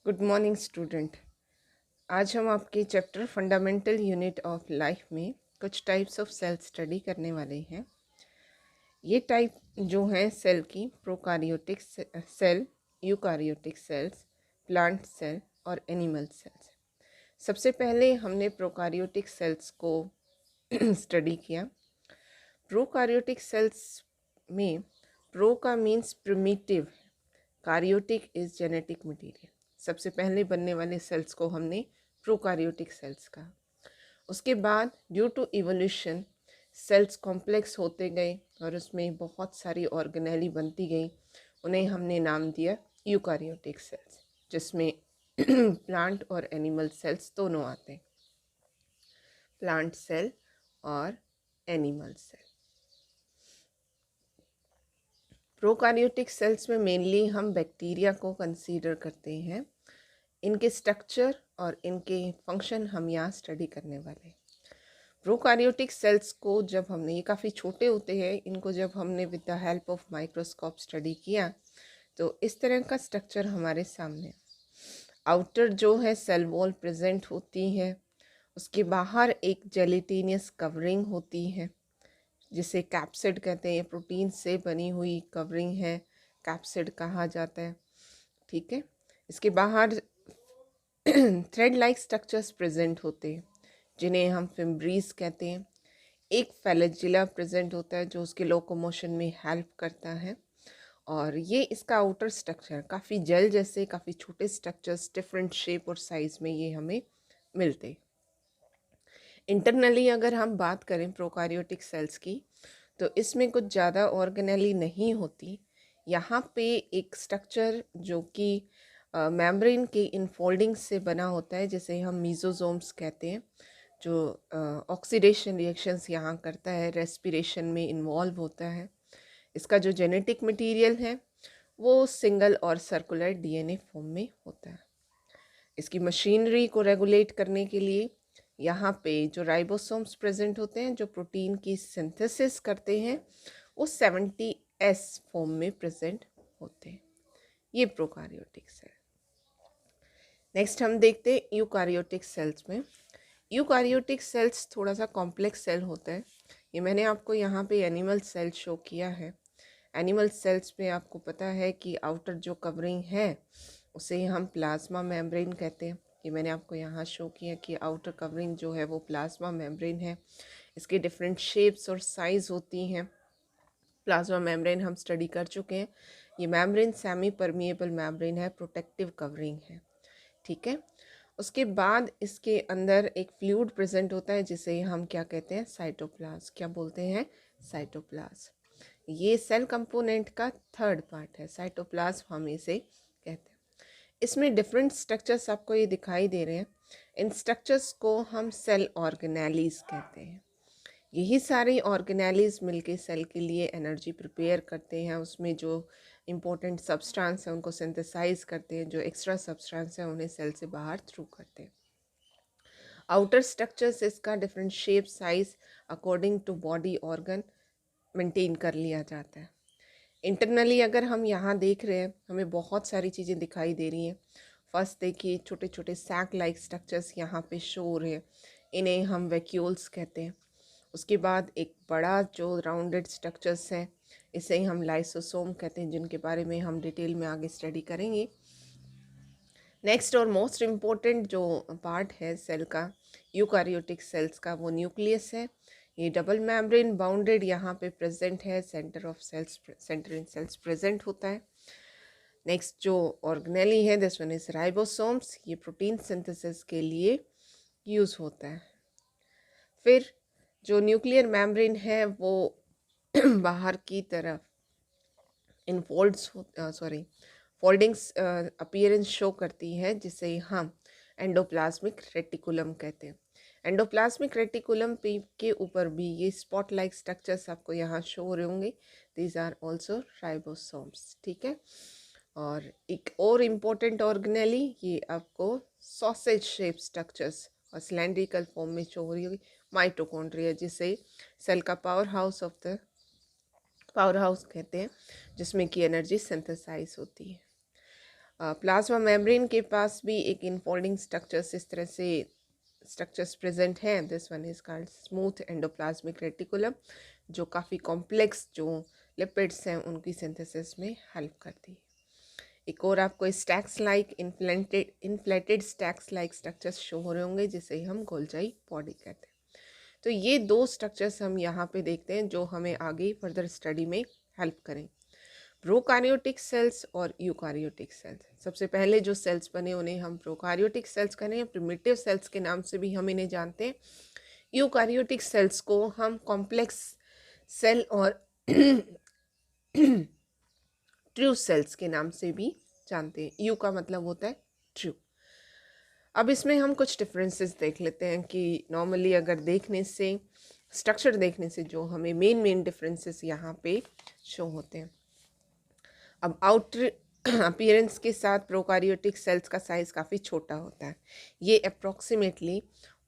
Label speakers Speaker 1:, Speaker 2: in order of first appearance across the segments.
Speaker 1: Good morning student. आज हम आपके chapter fundamental unit of life में कुछ टाइप्स ऑफ सेल स्टडी करने वाले हैं। ये टाइप जो हैं सेल की प्रोकारियोटिक cell, eukaryotic sales, plant cell और एनिमल सेल्स। सबसे पहले हमने प्रोकारियोटिक सेल्स को स्टडी किया। प्रोकारियोटिक सेल्स में प्रो का means primitive, कार्योटिक is genetic material. सबसे पहले बनने वाले सेल्स को हमने प्रोकारियोटिक सेल्स कहा। उसके बाद due to evolution cells complex होते गए और उसमें बहुत सारी ऑर्गेनेली बनती गई। उन्हें हमने नाम दिया यूकारियोटिक सेल्स, जिसमें प्लांट और एनिमल सेल्स दोनों आते हैं, प्लांट सेल और एनिमल सेल। प्रोकारियोटिक सेल्स में मेनली हम बैक्टीरिया को कंसीडर करते हैं। इनके स्ट्रक्चर और इनके फंक्शन हम यहाँ स्टडी करने वाले हैं। प्रोकारियोटिक सेल्स को जब हमने, ये काफ़ी छोटे होते हैं, इनको जब हमने with the help of microscope study किया तो इस तरह का स्ट्रक्चर हमारे सामने। आउटर जो है सेल वॉल प्रेजेंट होती है, उसके बाहर एक जेलेटिनियस कवरिंग होती है जिसे कैप्सिड कहते हैं। प्रोटीन से बनी हुई कवरिंग है, कैप्सिड कहा जाता है। ठीक है, इसके बाहर थ्रेड लाइक स्ट्रक्चर्स प्रेजेंट होते हैं जिन्हें हम फिम्ब्रीज कहते हैं। एक फ्लैजिला प्रेजेंट होता है जो उसके लोकोमोशन में हेल्प करता है। और ये इसका आउटर स्ट्रक्चर, काफ़ी जेल जैसे काफ़ी छोटे स्ट्रक्चर्स डिफरेंट शेप और साइज़ में ये हमें मिलते। इंटरनली अगर हम बात करें प्रोकारियोटिक सेल्स की, तो इसमें कुछ ज़्यादा ऑर्गेनेली नहीं होती। यहाँ पे एक स्ट्रक्चर जो कि मेम्ब्रेन के इनफोल्डिंग्स से बना होता है, जिसे हम मीजोजोम्स कहते हैं, जो ऑक्सीडेशन रिएक्शंस यहाँ करता है, रेस्पिरेशन में इन्वॉल्व होता है। इसका जो जेनेटिक मटेरियल है वो सिंगल और सर्कुलर डीएनए फॉर्म में होता है। इसकी मशीनरी को रेगुलेट करने के लिए यहाँ पे जो राइबोसोम्स प्रेजेंट होते हैं, जो प्रोटीन की सिंथेसिस करते हैं, वो 70S फॉर्म में प्रेजेंट होते हैं। ये प्रोकारियोटिक सेल। नेक्स्ट हम देखते हैं यूकारियोटिक सेल्स में। यूकारियोटिक सेल्स थोड़ा सा कॉम्प्लेक्स सेल होता है। ये मैंने आपको यहाँ पे एनिमल सेल शो किया है। एनिमल सेल्स में आपको पता है कि आउटर जो कवरिंग है उसे हम प्लाज्मा मेम्ब्रेन कहते हैं। ये मैंने आपको यहाँ शो किया कि आउटर कवरिंग जो है वो प्लाज्मा मेम्ब्रेन है। इसके डिफरेंट शेप्स और साइज़ होती हैं। प्लाज्मा मेम्ब्रेन हम स्टडी कर चुके हैं। ये मेम्ब्रेन सेमी परमिएबल मेम्ब्रेन है, प्रोटेक्टिव कवरिंग है। ठीक है, उसके बाद इसके अंदर एक फ्लूइड प्रेजेंट होता है जिसे हम क्या कहते हैं, साइटोप्लाज्म। क्या बोलते हैं, साइटोप्लाज्म। ये सेल कंपोनेंट का थर्ड पार्ट है, साइटोप्लाज्म हम इसे कहते हैं। इसमें डिफरेंट स्ट्रक्चर्स आपको ये दिखाई दे रहे हैं। इन स्ट्रक्चर्स को हम सेल ऑर्गेनेलीज कहते हैं। यही सारी ऑर्गेनेलीज मिलके सेल के लिए एनर्जी प्रिपेयर करते हैं। उसमें जो इम्पोर्टेंट सब्सटेंस है उनको सिंथेसाइज करते हैं, जो एक्स्ट्रा सब्सटेंस है उन्हें सेल से बाहर थ्रू करते हैं। आउटर स्ट्रक्चर्स इसका different shape size according to body organ maintain कर लिया जाता है। इंटरनली अगर हम यहाँ देख रहे हैं, हमें बहुत सारी चीज़ें दिखाई दे रही हैं। फर्स्ट देखिए, छोटे छोटे सैक लाइक स्ट्रक्चर्स यहाँ पे शो हो रहे हैं, इन्हें हम वैक्यूल्स कहते हैं। उसके बाद एक बड़ा जो राउंडेड स्ट्रक्चर्स हैं, इसे हम लाइसोसोम कहते हैं, जिनके बारे में हम डिटेल में आगे स्टडी करेंगे। नेक्स्ट और मोस्ट इम्पोर्टेंट जो पार्ट है सेल का, यूकारियोटिक सेल्स का, वो न्यूक्लियस है। ये डबल मेम्ब्रेन बाउंडेड यहाँ पे प्रेजेंट है, centre of cells, centre in cells present होता है। नेक्स्ट जो ऑर्गेनेली है, दिस वन इज राइबोसोम्स। ये प्रोटीन सिंथेसिस के लिए यूज़ होता है। फिर जो न्यूक्लियर मेम्ब्रेन है वो बाहर की तरफ इनफोल्ड्स फोल्डिंग्स अपीयरेंस शो करती है, जिसे हम एंडोप्लाज्मिक रेटिकुलम कहते हैं। एंडोप्लाज्मिक रेटिकुलम के ऊपर भी ये स्पॉट लाइक स्ट्रक्चर्स आपको यहाँ शो हो रहे होंगे। These are also ribosomes. ठीक है, और एक और इम्पोर्टेंट ऑर्गेनेली, ये आपको सॉसेज शेप स्ट्रक्चर्स और सिलेंड्रिकल फॉर्म में शो हो रही होगी, माइटोकॉन्ड्रिया, जिसे सेल का पावर हाउस कहते हैं, जिसमें कि एनर्जी सिंथेसाइज होती है। प्लाज्मा मेम्ब्रेन के पास भी एक इनफोल्डिंग स्ट्रक्चर्स इस तरह से स्ट्रक्चर्स प्रेजेंट हैं. This one is called smooth endoplasmic reticulum, जो काफ़ी कॉम्प्लेक्स जो लिपिड्स हैं उनकी सिंथेसिस में हेल्प करती है. एक और आपको stacks like inflated stacks like structures show हो रहे होंगे, जिसे हम गोल्जाई बॉडी कहते हैं. तो ये दो स्ट्रक्चर्स हम यहाँ पे देखते हैं जो हमें आगे फर्दर स्टडी में हेल्प करें. प्रोकार्योटिक सेल्स और यूकार्योटिक सेल्स. सबसे पहले जो सेल्स बने उन्हें हम प्रोकार्योटिक सेल्स करें, प्रिमिटिव सेल्स के नाम से भी हम इन्हें जानते हैं. यूकार्योटिक सेल्स को हम कॉम्प्लेक्स सेल और ट्रू सेल्स के नाम से भी जानते हैं. यू का मतलब होता है ट्रू. अब इसमें हम कुछ डिफरेंसेस देख लेते हैं कि नॉर्मली अगर देखने से स्ट्रक्चर देखने से जो हमें मेन डिफरेंसेस यहाँ पे शो होते हैं. अब आउटर अपीयरेंस के साथ प्रोकार्योटिक सेल्स का साइज काफ़ी छोटा होता है. ये अप्रॉक्सीमेटली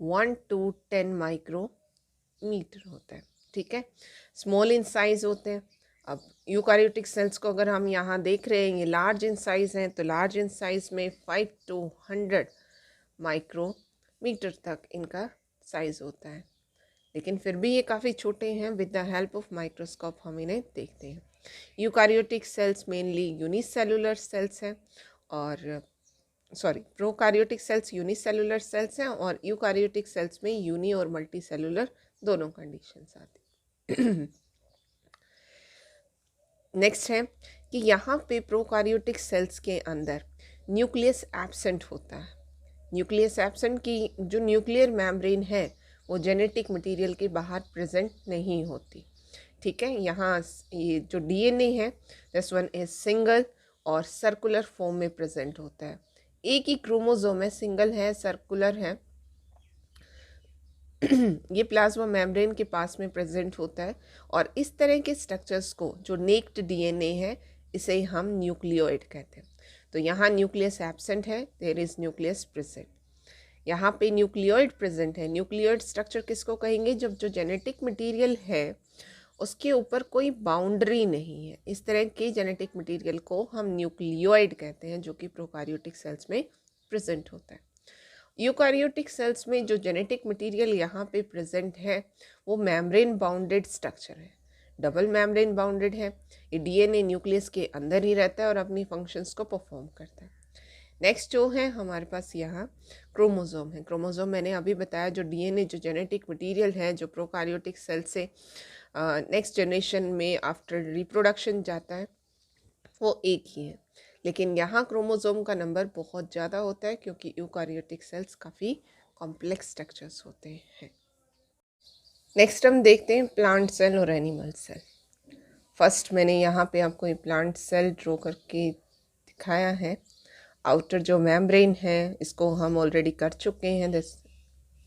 Speaker 1: 1 to 10 माइक्रोमीटर होता है. ठीक है, स्मॉल इन साइज होते हैं. अब यूकार्योटिक सेल्स को अगर हम यहाँ देख रहे हैं, ये लार्ज इन साइज हैं, तो लार्ज इन साइज में 5 to 100 माइक्रोमीटर तक इनका साइज होता है. लेकिन फिर भी ये काफ़ी छोटे हैं. With the help of microscope हम इन्हें देखते हैं. Eukaryotic cells mainly unicellular cells हैं, और प्रोकार्योटिक सेल्स यूनिसेलुलर सेल्स हैं, और यूकार्योटिक सेल्स में यूनी और मल्टी सेलुलर दोनों कंडीशंस आती. नेक्स्ट है कि यहाँ पे प्रोकार्योटिक सेल्स के अंदर न्यूक्लियस एब्सेंट होता है. न्यूक्लियस एब्सेंट की जो न्यूक्लियर मेम्ब्रेन है वो जेनेटिक मटेरियल के बाहर प्रेजेंट नहीं होती. ठीक है, यहाँ ये जो डीएनए है दिस वन इज सिंगल और सर्कुलर फॉर्म में प्रेजेंट होता है. एक ही क्रोमोसोम है, सिंगल है, सर्कुलर है. ये प्लाज्मा मेम्ब्रेन के पास में प्रेजेंट होता है. और इस तरह के स्ट्रक्चर्स को जो नेक्ड डीएनए है इसे हम न्यूक्लियोइड कहते हैं. तो यहाँ न्यूक्लियस एब्सेंट है, देयर इज न्यूक्लियस प्रेजेंट. यहाँ पे न्यूक्लियोइड प्रेजेंट है. न्यूक्लियोइड स्ट्रक्चर किसको कहेंगे? जब जो जेनेटिक मटेरियल है उसके ऊपर कोई बाउंड्री नहीं है. इस तरह के जेनेटिक मटेरियल को हम न्यूक्लियोइड कहते हैं, जो कि प्रोकार्योटिक सेल्स में प्रेजेंट होता है. यूकार्योटिक सेल्स में जो जेनेटिक मटेरियल यहाँ पे प्रेजेंट है वो मेम्ब्रेन बाउंडेड स्ट्रक्चर है, डबल मेम्ब्रेन बाउंडेड है. ये डीएनए न्यूक्लियस के अंदर ही रहता है और अपनी फंक्शंस को परफॉर्म करता है. नेक्स्ट जो है हमारे पास यहाँ क्रोमोसोम है. क्रोमोसोम मैंने अभी बताया, जो डीएनए जो जेनेटिक मटेरियल है जो प्रोकार्योटिक सेल से नेक्स्ट जनरेशन में आफ्टर रिप्रोडक्शन जाता है वो एक ही है. लेकिन यहाँ क्रोमोसोम का नंबर बहुत ज़्यादा होता है क्योंकि यूकार्योटिक सेल्स काफ़ी कॉम्प्लेक्स स्ट्रक्चर्स होते हैं. नेक्स्ट हम देखते हैं प्लांट सेल और एनिमल सेल. फर्स्ट मैंने यहाँ पे आपको ये प्लांट सेल ड्रॉ करके दिखाया है. आउटर जो मेम्ब्रेन है इसको हम ऑलरेडी कर चुके हैं, दिस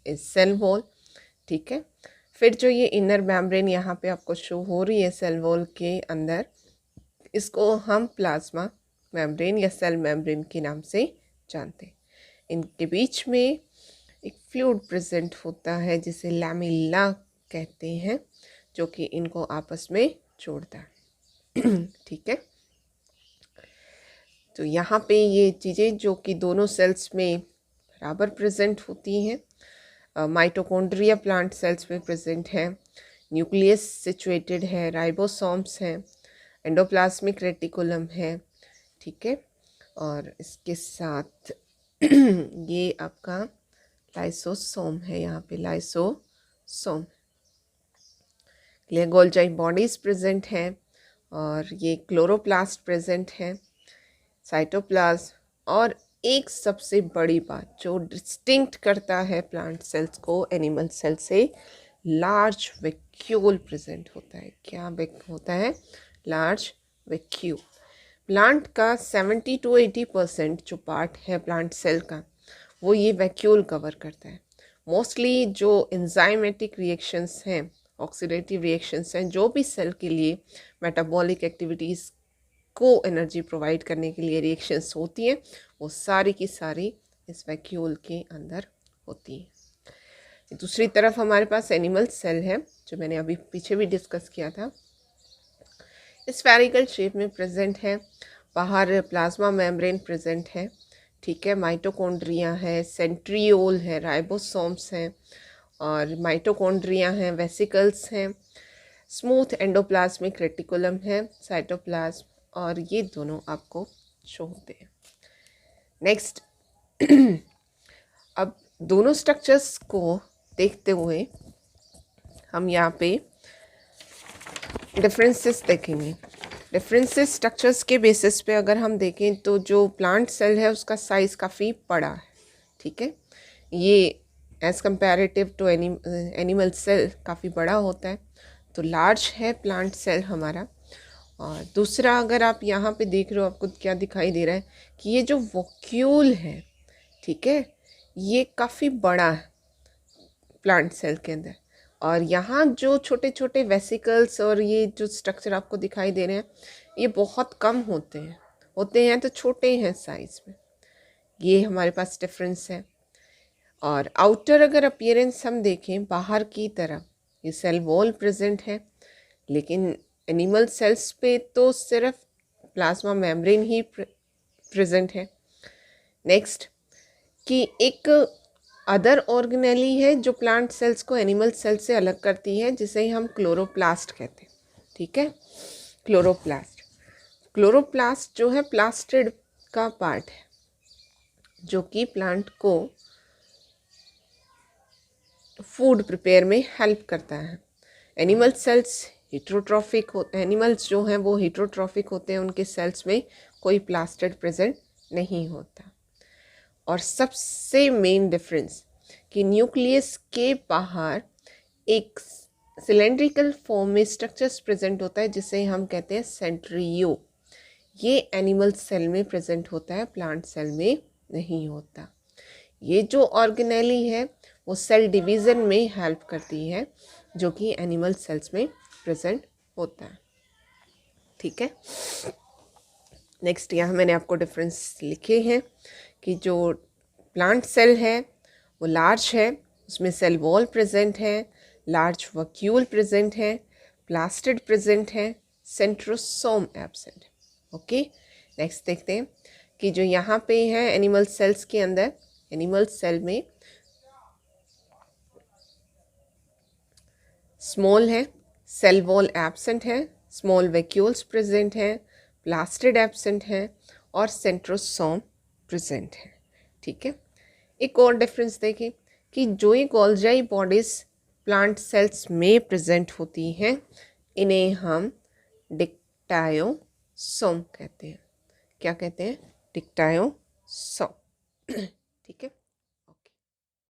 Speaker 1: इज सेल वॉल. ठीक है, फिर जो ये इनर मेम्ब्रेन यहाँ पे आपको शो हो रही है सेल वॉल के अंदर, इसको हम प्लाज्मा मेम्ब्रेन या सेल मेम्ब्रेन के नाम से जानते हैं. इनके बीच में एक फ्लूइड प्रेजेंट होता है जिसे लैमेला कहते हैं, जो कि इनको आपस में जोड़ता है. ठीक है, तो यहाँ पे ये चीज़ें जो कि दोनों सेल्स में बराबर प्रेजेंट होती हैं. माइटोकॉन्ड्रिया प्लांट सेल्स में प्रेजेंट है, न्यूक्लियस सिचुएटेड है, राइबोसोम्स हैं, एंडोप्लाज्मिक रेटिकुलम है. ठीक है, और इसके साथ ये आपका लाइसोसोम है, यहाँ पे लाइसोसोम. गोल्जाई बॉडीज प्रेजेंट हैं, और ये क्लोरोप्लास्ट प्रेजेंट है, साइटोप्लाज्म. और एक सबसे बड़ी बात जो डिस्टिंक्ट करता है प्लांट सेल्स को एनिमल सेल से, लार्ज वैक्यूल प्रेजेंट होता है. क्या होता है? Large vacuole. प्लांट का 70 to 80% जो पार्ट है प्लांट सेल का वो ये वैक्यूल कवर करता है. मोस्टली जो एंजाइमेटिक रिएक्शंस हैं, ऑक्सीडेटिव रिएक्शंस हैं, जो भी सेल के लिए मेटाबॉलिक एक्टिविटीज़ को एनर्जी प्रोवाइड करने के लिए रिएक्शंस होती हैं, वो सारी की सारी इस वैक्यूल के अंदर होती है. दूसरी तरफ हमारे पास एनिमल सेल है, जो मैंने अभी पीछे भी डिस्कस किया था. स्फेरिकल शेप में प्रेजेंट है, बाहर प्लाज्मा मेम्ब्रेन प्रेजेंट है, ठीक है। माइटोकॉन्ड्रिया है, सेंट्रियोल है, राइबोसोम्स हैं और माइटोकॉन्ड्रिया हैं, वेसिकल्स हैं, स्मूथ एंडोप्लाज्मिक रेटिकुलम है, साइटोप्लाज्म, और ये दोनों आपको शो होते हैं। नेक्स्ट अब दोनों स्ट्रक्चर्स को देखते हुए हम यहाँ पे डिफरेंसेस देखेंगे। डिफरेंसेस स्ट्रक्चर्स के बेसिस पे अगर हम देखें तो जो प्लांट सेल है उसका साइज़ काफ़ी बड़ा है, ठीक है। ये as comparative to animal cell काफ़ी बड़ा होता है, तो लार्ज है प्लांट सेल हमारा। और दूसरा, अगर आप यहाँ पे देख रहे हो, आपको क्या दिखाई दे रहा है कि ये जो वॉक्यूल है, ठीक है, ये काफ़ी बड़ा है प्लांट सेल के अंदर। और यहाँ जो छोटे छोटे वेसिकल्स और ये जो स्ट्रक्चर आपको दिखाई दे रहे हैं, ये बहुत कम होते हैं तो छोटे हैं साइज़ में। ये हमारे पास डिफरेंस है। और आउटर अगर अपीयरेंस हम देखें, बाहर की तरफ ये सेल वॉल प्रेजेंट है, लेकिन एनिमल सेल्स पे तो सिर्फ प्लाज्मा मेम्ब्रेन ही प्रेजेंट है। नेक्स्ट कि एक अदर ऑर्गेनेली है जो प्लांट सेल्स को एनिमल सेल्स से अलग करती है, जिसे हम क्लोरोप्लास्ट कहते हैं, ठीक है। क्लोरोप्लास्ट जो है प्लास्टिड का पार्ट है, जो कि प्लांट को फूड प्रिपेयर में हेल्प करता है। एनिमल सेल्स हीट्रोट्रॉफिक एनिमल्स जो हैं वो हीट्रोट्रॉफिक होते हैं, उनके सेल्स में कोई प्लास्टिड प्रेजेंट नहीं होता। और सबसे मेन डिफरेंस कि न्यूक्लियस के बाहर एक सिलेंड्रिकल फॉर्म में स्ट्रक्चर्स प्रेजेंट होता है, जिसे हम कहते हैं सेंट्रियो। ये एनिमल सेल में प्रेजेंट होता है, प्लांट सेल में नहीं होता। ये जो ऑर्गेनेली है वो सेल डिवीज़न में हेल्प करती है, जो कि एनिमल सेल्स में प्रेजेंट होता है, ठीक है। नेक्स्ट यहाँ मैंने आपको डिफरेंस लिखे हैं कि जो प्लांट सेल है वो लार्ज है, उसमें सेल वॉल प्रेजेंट है, लार्ज वैक्यूल प्रेजेंट है, प्लास्टिड प्रेजेंट है, सेंट्रोसोम एब्सेंट। ओके, नेक्स्ट देखते हैं कि जो यहाँ पे है एनिमल सेल्स के अंदर, एनिमल सेल में स्मॉल है, सेल वॉल एब्सेंट है, स्मॉल वैक्यूल्स प्रेजेंट हैं, प्लास्टिड एब्सेंट है और सेंट्रोसोम प्रेजेंट है, ठीक है। एक और डिफरेंस देखें कि जो ये गोल्जाई बॉडीज प्लांट सेल्स में प्रेजेंट होती हैं, इन्हें हम डिक्टायोसोम कहते हैं। क्या कहते हैं? डिक्टायोसोम, ठीक है।